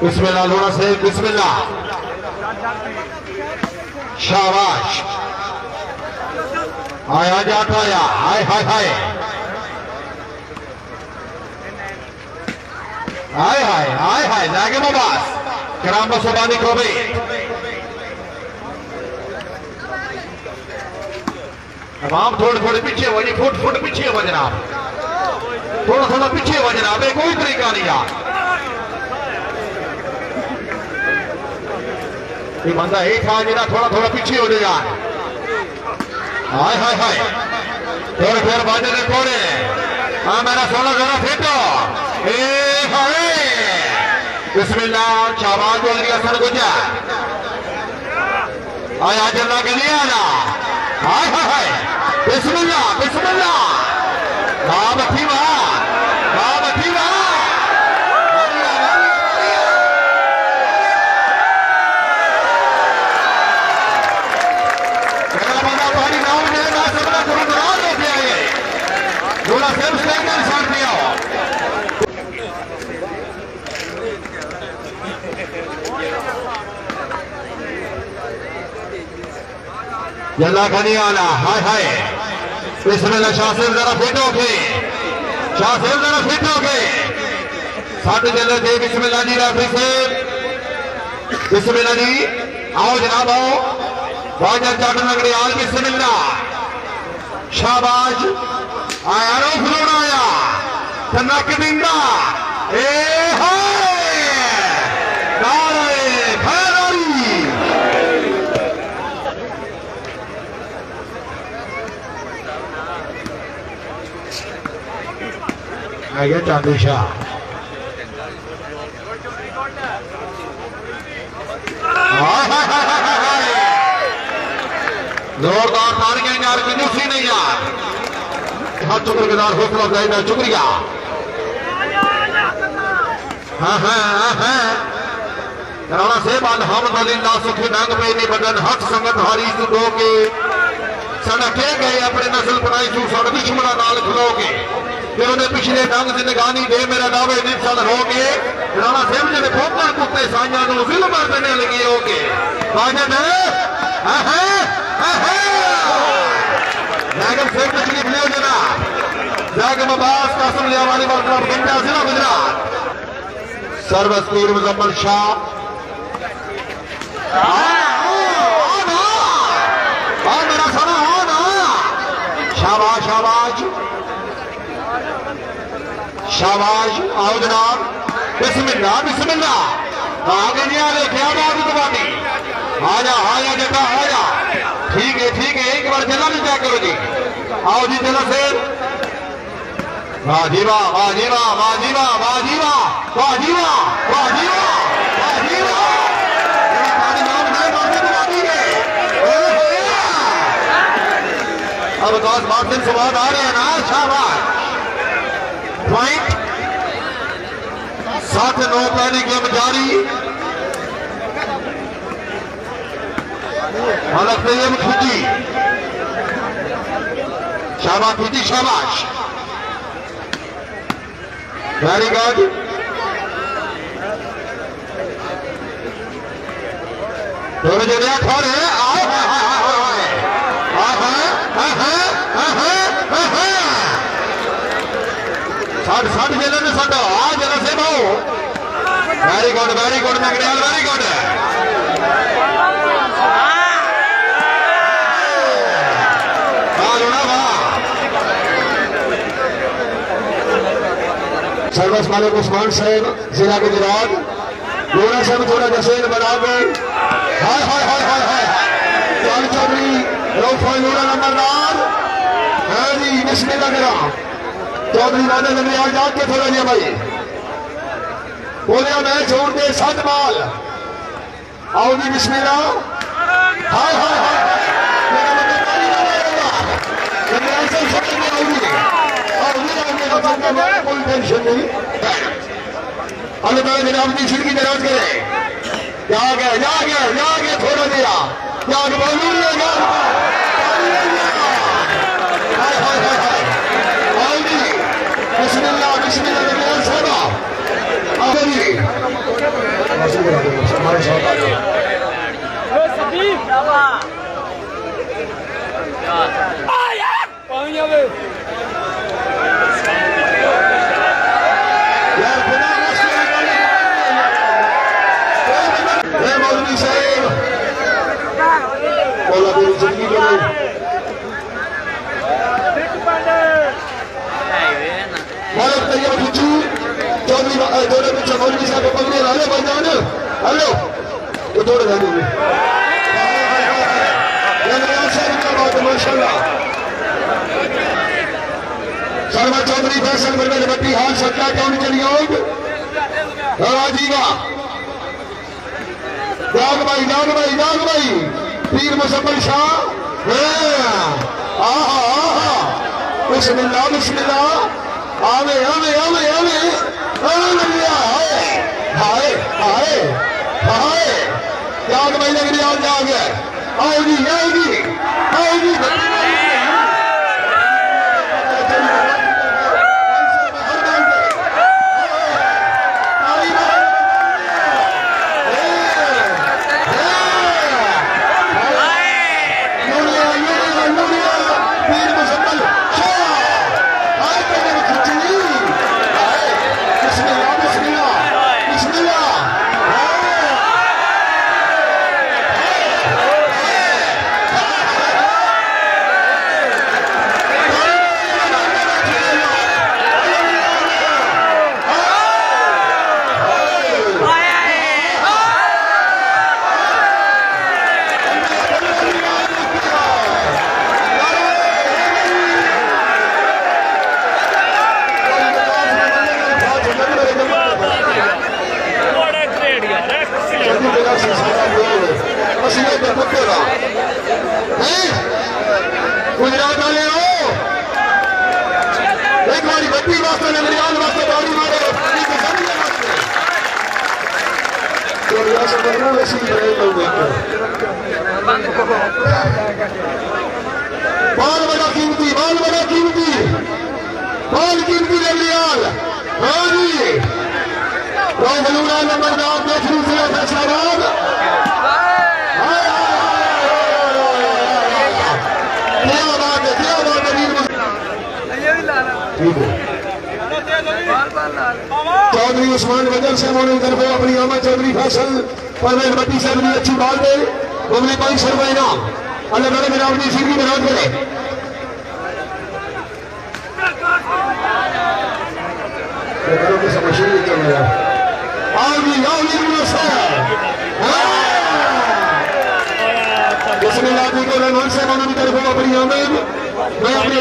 बिस्मिल्लाह लोड़ा से बिस्मिल्लाह शाबाश आया जाता आया हाय हाय हाय हाय हाय हाय हाय जागे मुबास कराम बसोबानी को भी तमाम थोड़े थोड़े पीछे हो जी फुट फुट पीछे हो जनाब थोड़ा थोड़ा पीछे हो जनाब कोई तरीका नहीं यार ये बंदा एक था जरा थोड़ा थोड़ा पीछे हो जाए हाय हाय हाय थोड़े थोड़े बाजे ने थोड़े हाँ मेरा सोना जरा फेंको ए हाय बिस्मिल्लाह शाबाश बोल दिया सर गुजा आया जल्ला के लिए आना हाय हाय हाय बिस्मिल्लाह बिस्मिल्लाह बाब अथीवा बाब अथीवा जल्ला खनी आला हाय हाय बिस्मिल्लाह शासिर जरा फिट हो के शासिर जरा फिट हो के साथ जल्ले थे बिस्मिल्लाह जी राफी से बिस्मिल्लाह जी आओ जनाब आओ बाजार चाटन लगड़ी आल बिस्मिल्लाह शाबाश आया रो फ्लोर आया तनक बिंदा ए हाय नारे खैरारी आया चांदी शाह जोरदार तालियां यार कंजूसी नहीं यार हाथ शुक्रगुजार हौसला अफजाई में शुक्रिया हाँ राणा साहब अल्हम्दुलिल्लाह सुखी नंग पे नहीं बदन हक संगत हारी तू दो के साडा के गए अपने नस्ल बनाई तू साडा दुश्मना नाल खलो के फिर उन्हें पिछले नंग जिंदगानी दे मेरा दावे निशान हो के राणा साहब जी ने खोपा कुत्ते साइयां नु जुल्म करने लगे हो के बाजन नागम से तशरीफ ले जना जागम अब्बास कासिम लियावानी बरकरार गंजा जिला गुजरात सर्वस्तीर मुजम्मल शाह मेरा सोना हो ना शाबाश शाबाश शाबाश आओ जनाब बिस्मिल्लाह बिस्मिल्लाह आगे नहीं आ रहे क्या बात तुम्हारी आजा जटा आजा ठीक है एक बार जला भी क्या करो जी आओ जी जला से वाह जी वाह वाह जी वाह वाह जी वाह वाह जी वाह वाह जी वाह वाह जी वाह वाह जी वाह अब दस बात दिन स्वाद आ रहे हैं ना शाबाश पॉइंट 7-9 पहली गेम जारी हालत में ये खिंची शाबाश खिंची शाबाश वेरी गुड दोनों जरिया खड़े साठ जिले में साडा आ जरा से भाओ वेरी गुड मैगड़ियाल वेरी गुड सर्वस मालिक उस्मान साहब जिला गुजरात लोना साहब थोड़ा जसेल बना गए हाय हाय हाय हाय हाय चाल चौधरी रौफा लोना नंबरदार है जी बिस्मिल्लाह करा चौधरी वाले लगे आज जाके थोड़ा लिया भाई बोलिया मैं छोड़ दे 7 बाल आओ जी बिस्मिल्लाह हाय हाय हाय कोई टेंशन नहीं अल्लाह जनाब की छिड़की दराज करे जागे थोड़ा दिया जाग बोलूं बिस्मिल्लाह बिस्मिल्लाह मौलवी साहब बोला मेरी जिंदगी करो मालिक तैयार खिंचू चौधरी दोनों पीछे मौलवी साहब पकड़े हेलो भाईजान हेलो तो दौड़ जाने में माशाल्लाह शर्मा चौधरी फैसल बरगद भट्टी हाल सट्टा कौन चलिए राजीवा दाग भाई पीर मुसम्मल शाह बिस्मिल्लाह आवे हाय दाग भाई लग रही जाग आएगी गुजरात वाले हो एक बारी बत्ती वास्ते नगरियाल वास्ते बाड़ी मारो बाल बड़ा कीमती नगरियाल हाँ जी बलूना नंबरदार देखने से फैसलाबाद चौधरी उस्मान वजल से मोने तरफ अपनी आमा चौधरी फैसल परवेज भट्टी से अपनी अच्छी बाल दे उगली 500 रुपए इनाम अल्लाह बड़े मेरा अपनी सीधी में रात करे बिस्मिल्लाह की तरफ अपनी आमद मैं अपनी